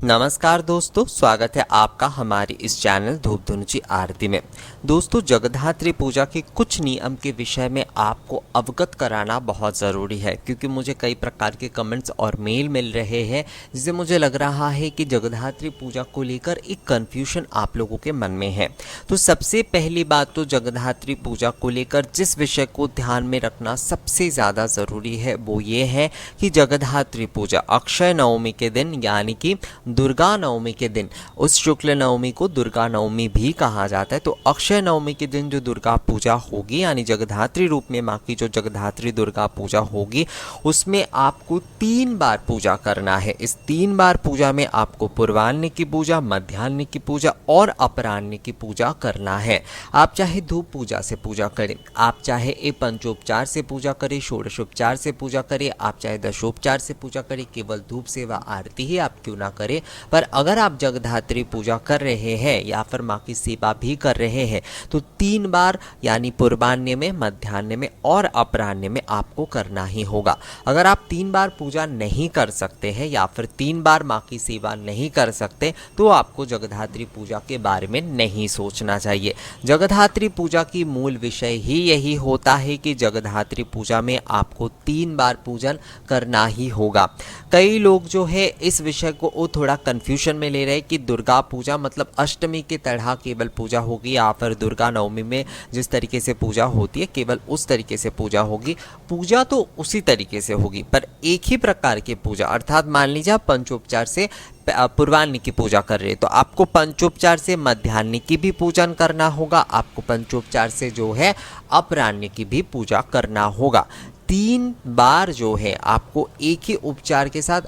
नमस्कार दोस्तों, स्वागत है आपका हमारी इस चैनल धूप धुनुची आरती में। दोस्तों, जगद्धात्री पूजा के कुछ नियम के विषय में आपको अवगत कराना बहुत ज़रूरी है, क्योंकि मुझे कई प्रकार के कमेंट्स और मेल मिल रहे हैं, जिससे मुझे लग रहा है कि जगद्धात्री पूजा को लेकर एक कन्फ्यूजन आप लोगों के मन में है। तो सबसे पहली बात तो जगद्धात्री पूजा को लेकर जिस विषय को ध्यान में रखना सबसे ज़्यादा ज़रूरी है वो ये है कि जगद्धात्री पूजा अक्षय नवमी के दिन यानी कि दुर्गा नवमी के दिन, उस शुक्ल नवमी को दुर्गा नवमी भी कहा जाता है। तो अक्षय नवमी के दिन जो दुर्गा पूजा होगी यानी जगद्धात्री रूप में माँ की जो जगद्धात्री दुर्गा पूजा होगी, उसमें आपको 3 बार पूजा करना है। इस 3 बार पूजा में आपको पूर्वाह्न की पूजा, मध्याह्न की पूजा और अपराह्न की पूजा करना है। आप चाहे धूप पूजा से पूजा करें, आप चाहे पंचोपचार से पूजा करें, षोडशोपचार से पूजा करें, आप चाहे दशोपचार से पूजा करें, केवल धूप सेवा आरती ही आप क्यों ना करें, पर अगर आप जगद्धात्री पूजा कर रहे हैं या फिर माँ की सेवा भी कर रहे हैं तो 3 बार यानी पूर्वाह्न में, मध्याह्न में और अपराह्न में आपको करना ही होगा। अगर आप 3 बार पूजा नहीं कर सकते हैं या फिर 3 बार माँ की सेवा नहीं कर सकते तो आपको जगद्धात्री पूजा के बारे में नहीं सोचना चाहिए। जगद्धात्री पूजा की मूल विषय ही यही होता है कि जगद्धात्री पूजा में आपको 3 बार पूजन करना ही होगा। कई लोग जो है इस विषय को थोड़ा कंफ्यूजन में ले रहे हैं कि दुर्गा पूजा मतलब अष्टमी के तरह केवल पूजा होगी या फिर दुर्गा नवमी में जिस तरीके से पूजा होती है केवल उस तरीके से पूजा होगी। पूजा तो उसी तरीके से होगी, पर एक ही प्रकार की पूजा, अर्थात मान लीजिए आप पंचोपचार से पूर्वाह्न की पूजा कर रहे हैं तो आपको पंचोपचार से मध्याह्न की भी पूजन करना होगा, आपको पंचोपचार से जो है अपराह्न की भी पूजा करना होगा। 3 बार जो है आपको एक ही उपचार के साथ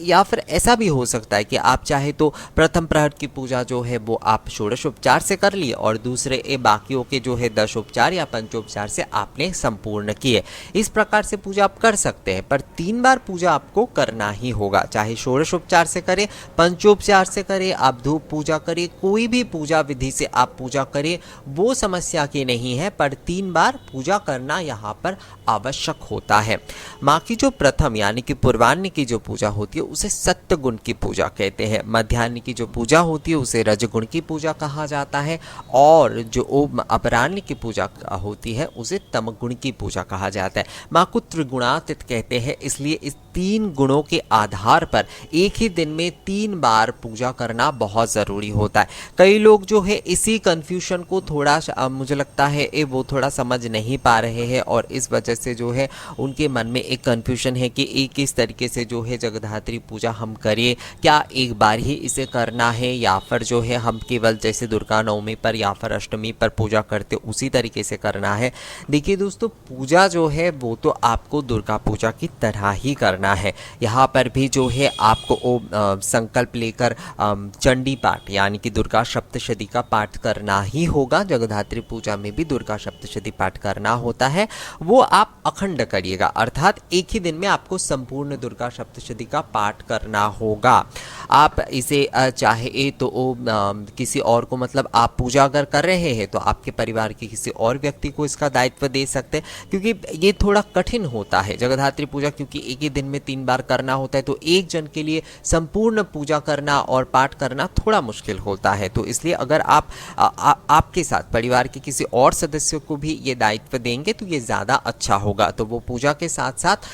या फिर ऐसा भी हो सकता है कि आप चाहे तो प्रथम प्रहर की पूजा जो है वो आप षोडशोपचार से कर लिए और दूसरे बाकियों के जो है दशोपचार या पंचोपचार से आपने संपूर्ण किए। इस प्रकार से पूजा आप कर सकते हैं, पर 3 बार पूजा आपको करना ही होगा, चाहे षोडशोपचार से करें, पंचोपचार से करें, आप धूप पूजा करें, कोई भी पूजा विधि से आप पूजा करें, वो समस्या की नहीं है, पर 3 बार पूजा करना यहाँ पर आवश्यक होता है। माँ की जो प्रथम यानी कि पूर्वाह्न की जो पूजा होती है उसे सत्य गुण की पूजा कहते हैं, मध्याह्न की जो पूजा होती है उसे रजगुण की पूजा कहा जाता है और जो अपराह्न की पूजा होती है उसे तमगुण की पूजा कहा जाता है। माँ को त्रिगुणातीत कहते हैं, इसलिए इस 3 गुणों के आधार पर एक ही दिन में 3 बार पूजा करना बहुत ज़रूरी होता है। कई लोग जो है इसी कन्फ्यूजन को थोड़ा मुझे लगता है वो थोड़ा समझ नहीं पा रहे हैं और इस वजह से जो है उनके मन में एक कन्फ्यूजन है कि किस तरीके से जो है जगद्धात्री पूजा हम करें, क्या एक बार ही इसे करना है या फिर जो है हम केवल जैसे दुर्गा नवमी पर या फिर अष्टमी पर पूजा करते उसी तरीके से करना है। देखिए दोस्तों, पूजा जो है वो तो आपको दुर्गा पूजा की तरह ही करना है। यहाँ पर भी जो है आपको संकल्प लेकर चंडी पाठ यानी कि दुर्गा सप्तशती का पाठ करना ही होगा। जगद्धात्री पूजा में भी दुर्गा सप्तशती पाठ करना होता है, वो आप अखंड करिएगा, अर्थात एक ही दिन में आपको संपूर्ण दुर्गा सप्तशती का पाठ करना होगा। आप इसे चाहे तो किसी और को, मतलब आप पूजा अगर कर रहे हैं तो आपके परिवार के किसी और व्यक्ति को इसका दायित्व दे सकते हैं, क्योंकि ये थोड़ा कठिन होता है जगद्धात्री पूजा, क्योंकि एक ही दिन में 3 बार करना होता है तो एक जन के लिए संपूर्ण पूजा करना और पाठ करना थोड़ा मुश्किल होता है। तो इसलिए अगर आपके साथ परिवार के किसी और सदस्यों को भी ये दायित्व देंगे तो ये ज़्यादा अच्छा होगा। तो वो पूजा के साथ साथ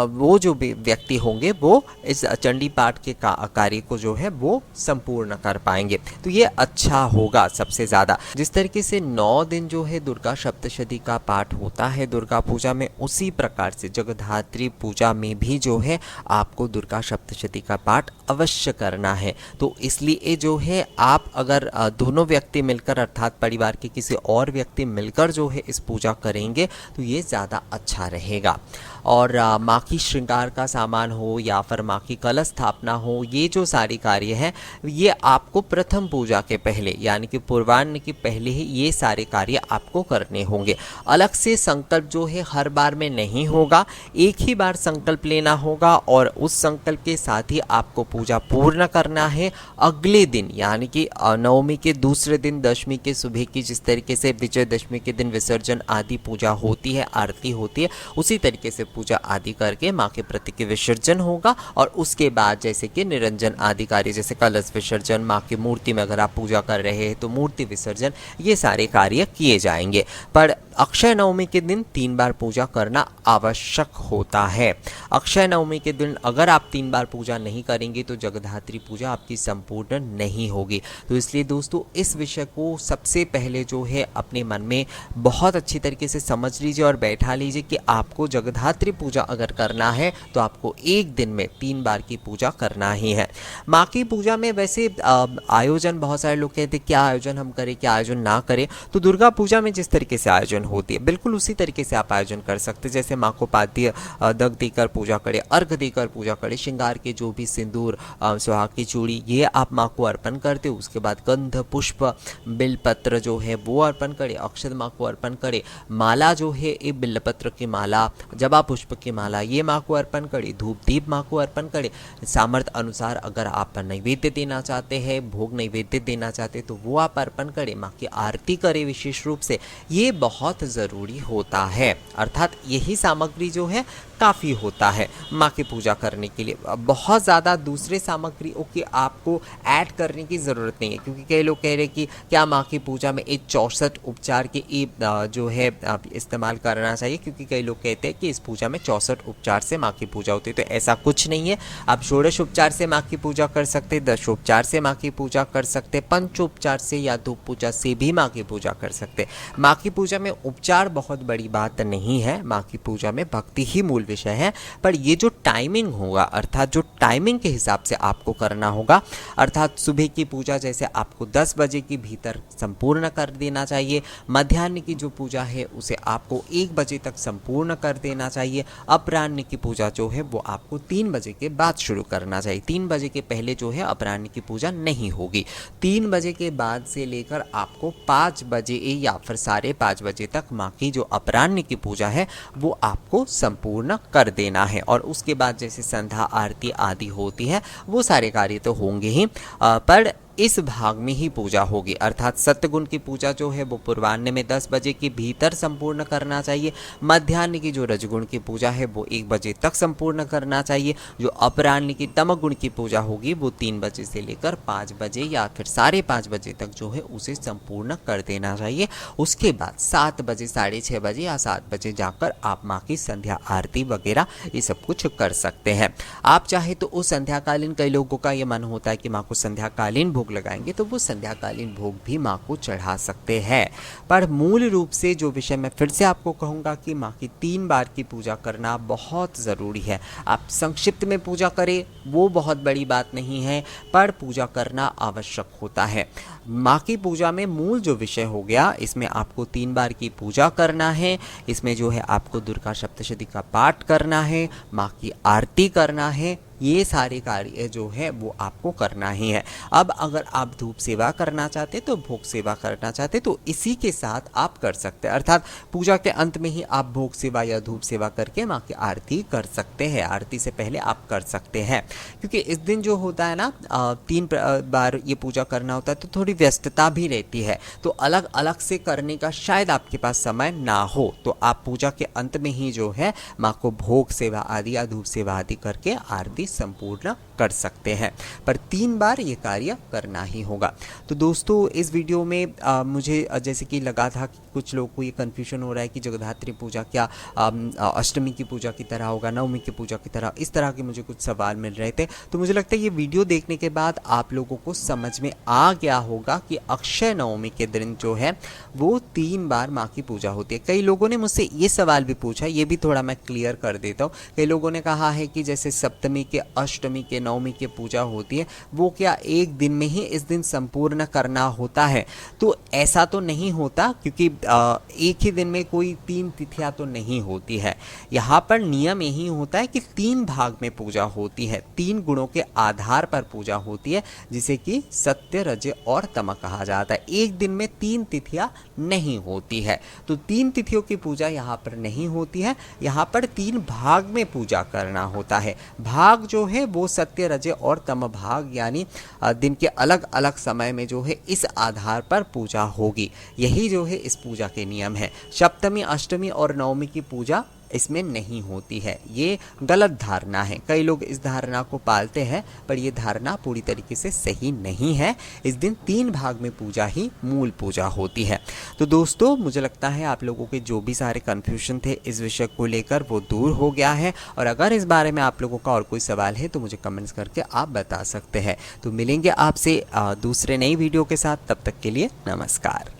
वो जो भी व्यक्ति होंगे वो इस चंडी पाठ के कार्य को जो है वो संपूर्ण कर पाएंगे, तो ये अच्छा होगा सबसे ज़्यादा। जिस तरीके से 9 दिन जो है दुर्गा सप्तशती का पाठ होता है दुर्गा पूजा में, उसी प्रकार से जगद्धात्री पूजा में भी जो है आपको दुर्गा सप्तशती का पाठ अवश्य करना है। तो इसलिए जो है आप अगर दोनों व्यक्ति मिलकर अर्थात परिवार के किसी और व्यक्ति मिलकर जो है इस पूजा करेंगे तो ये ज़्यादा अच्छा रहेगा। और माँ की श्रृंगार का सामान हो या फिर माँ की कलश स्थापना हो, ये जो सारी कार्य हैं ये आपको प्रथम पूजा के पहले यानी कि पूर्वाह्न के पहले ही ये सारे कार्य आपको करने होंगे। अलग से संकल्प जो है हर बार में नहीं होगा, एक ही बार संकल्प लेना होगा और उस संकल्प के साथ ही आपको पूजा पूर्ण करना है। अगले दिन यानी कि नवमी के दूसरे दिन, दशमी के सुबह की जिस तरीके से विजयदशमी के दिन विसर्जन आदि पूजा होती है, आरती होती है, उसी तरीके से पूजा आदि करके माँ के प्रति के विसर्जन होगा। और उसके बाद जैसे कि निरंजन आदि कार्य, जैसे कलश विसर्जन, माँ की मूर्ति में अगर आप पूजा कर रहे हैं तो मूर्ति विसर्जन, ये सारे कार्य किए जाएंगे। पर अक्षय नवमी के दिन 3 बार पूजा करना आवश्यक होता है। अक्षय नवमी के दिन अगर आप 3 बार पूजा नहीं करेंगे तो जगधात्री पूजा आपकी संपूर्ण नहीं होगी। तो इसलिए दोस्तों इस विषय को सबसे पहले जो है अपने मन में बहुत अच्छी तरीके से समझ लीजिए और बैठा लीजिए कि आपको जगधात्री पूजा अगर करना है तो आपको एक दिन में 3 बार की पूजा करना ही है। माँ की पूजा में वैसे आयोजन, बहुत सारे लोग कहते हैं क्या आयोजन हम करें, क्या आयोजन ना करें। तो दुर्गा पूजा में जिस तरीके से आयोजन होती है बिल्कुल उसी तरीके से आप आयोजन कर सकते हैं। जैसे माँ को पाद्य दग देकर पूजा करें, अर्घ देकर पूजा करें, श्रृंगार के जो भी सिंदूर, सुहाग की चूड़ी, ये आप माँ को अर्पण करते हो। उसके बाद गंध, पुष्प, बिलपत्र जो है वो अर्पण करें, अक्षत माँ को अर्पण करें, माला जो है ये बिल्वपत्र की माला, जबा पुष्प की माला, ये माँ को अर्पण करें, धूप दीप माँ को अर्पण करें। सामर्थ्य अनुसार अगर आप नैवेद्य देना चाहते हैं, भोग नैवेद्य देना चाहते हैं तो वो आप अर्पण करें, माँ की आरती करें विशेष रूप से, ये बहुत ज़रूरी होता है। अर्थात यही सामग्री जो है काफ़ी होता है माँ की पूजा करने के लिए। बहुत ज़्यादा दूसरे सामग्रियों की आपको ऐड करने की ज़रूरत नहीं है, क्योंकि कई लोग कह रहे हैं कि क्या माँ की पूजा में एक 64 उपचार के जो है इस्तेमाल करना चाहिए, क्योंकि कई लोग कहते हैं कि इस पूजा में 64 उपचार से माँ की पूजा होती है। तो ऐसा कुछ नहीं है। आप षोडश उपचार से माँ की पूजा कर सकते, दशोपचार से माँ की पूजा कर सकते, पंचोपचार से या धूप पूजा से भी माँ की पूजा कर सकते। माँ की पूजा में उपचार बहुत बड़ी बात नहीं है, माँ की पूजा में भक्ति ही मूल विषय है। पर ये जो टाइमिंग होगा, अर्थात जो टाइमिंग के हिसाब से आपको करना होगा, अर्थात सुबह की पूजा जैसे आपको 10 बजे के भीतर संपूर्ण कर देना चाहिए, मध्याह्न की जो पूजा है उसे आपको 1 बजे तक संपूर्ण कर देना चाहिए, अपराह्न की पूजा जो है वो आपको 3 बजे के बाद शुरू करना चाहिए। 3 बजे के पहले जो है अपराह्न की पूजा नहीं होगी। 3 बजे के बाद से लेकर आपको 5 बजे या फिर 5:30 बजे तक माँ की जो अपराह्न की पूजा है वो आपको संपूर्ण कर देना है। और उसके बाद जैसे संध्या आरती आदि होती है वो सारे कार्य तो होंगे ही, पर इस भाग में ही पूजा होगी। अर्थात सत्यगुण की पूजा जो है वो पूर्वाह्न में 10 बजे के भीतर संपूर्ण करना चाहिए, मध्याह्न की जो रजगुण की पूजा है वो 1 बजे तक संपूर्ण करना चाहिए, जो अपराह्न की तमगुण की पूजा होगी वो 3 बजे से लेकर 5 बजे या फिर 5:30 बजे तक जो है उसे संपूर्ण कर देना चाहिए। उसके बाद 7 बजे, 6:30 बजे या 7 बजे जाकर आप माँ की संध्या आरती वगैरह ये सब कुछ कर सकते हैं। आप चाहे तो उस संध्याकालीन, कई लोगों का ये मन होता है कि माँ को संध्याकालीन भोग लगाएंगे तो वो संध्याकालीन भोग भी माँ को चढ़ा सकते हैं। पर मूल रूप से जो विषय मैं फिर से आपको कहूँगा कि माँ की 3 बार की पूजा करना बहुत ज़रूरी है। आप संक्षिप्त में पूजा करें वो बहुत बड़ी बात नहीं है, पर पूजा करना आवश्यक होता है। माँ की पूजा में मूल जो विषय हो गया, इसमें आपको 3 बार की पूजा करना है, इसमें जो है आपको दुर्गा सप्तशती का पाठ करना है, माँ की आरती करना है, ये सारे कार्य जो है वो आपको करना ही है। अब अगर आप धूप सेवा करना चाहते तो, भोग सेवा करना चाहते तो इसी के साथ आप कर सकते हैं। अर्थात पूजा के अंत में ही आप भोग सेवा या धूप सेवा करके माँ की आरती कर सकते हैं, आरती से पहले आप कर सकते हैं। क्योंकि इस दिन जो होता है ना 3 बार ये पूजा करना होता है तो थोड़ी व्यस्तता भी रहती है, तो अलग अलग से करने का शायद आपके पास समय ना हो, तो आप पूजा के अंत में ही जो है माँ को भोग सेवा आदि या धूप सेवा आदि करके आरती संपूर्ण कर सकते हैं। पर 3 बार ये कार्य करना ही होगा। तो दोस्तों इस वीडियो में मुझे जैसे कि लगा था कि कुछ लोगों को ये कन्फ्यूजन हो रहा है कि जगधात्री पूजा क्या अष्टमी की पूजा की तरह होगा, नवमी की पूजा की तरह, इस तरह के मुझे कुछ सवाल मिल रहे थे। तो मुझे लगता है ये वीडियो देखने के बाद आप लोगों को समझ में आ गया होगा कि अक्षय नवमी के दिन जो है वो 3 बार माँ की पूजा होती है। कई लोगों ने मुझसे ये सवाल भी पूछा, ये भी थोड़ा मैं क्लियर कर देता हूँ। कई लोगों ने कहा है कि जैसे सप्तमी के, अष्टमी के, नवमी की पूजा होती है वो क्या एक दिन में ही इस दिन संपूर्ण करना होता है? तो ऐसा तो नहीं होता, क्योंकि एक ही दिन में कोई 3 तिथियां तो नहीं होती है। यहाँ पर नियम यही होता है कि 3 भाग में पूजा होती है, 3 गुणों के आधार पर पूजा होती है, जिसे कि सत्य, रज और तम कहा जाता है। एक दिन में 3 तिथियां नहीं होती है, तो 3 तिथियों की पूजा यहाँ पर नहीं होती है। यहाँ पर 3 भाग में पूजा करना होता है। भाग जो है वो सत्य, रज और तम भाग, यानी दिन के अलग अलग समय में जो है इस आधार पर पूजा होगी। यही जो है इस पूजा के नियम है। सप्तमी, अष्टमी और नवमी की पूजा इसमें नहीं होती है। ये गलत धारणा है, कई लोग इस धारणा को पालते हैं, पर ये धारणा पूरी तरीके से सही नहीं है। इस दिन 3 भाग में पूजा ही मूल पूजा होती है। तो दोस्तों, मुझे लगता है आप लोगों के जो भी सारे कन्फ्यूजन थे इस विषय को लेकर वो दूर हो गया है। और अगर इस बारे में आप लोगों का और कोई सवाल है तो मुझे कमेंट्स करके आप बता सकते हैं। तो मिलेंगे आपसे दूसरे नई वीडियो के साथ, तब तक के लिए नमस्कार।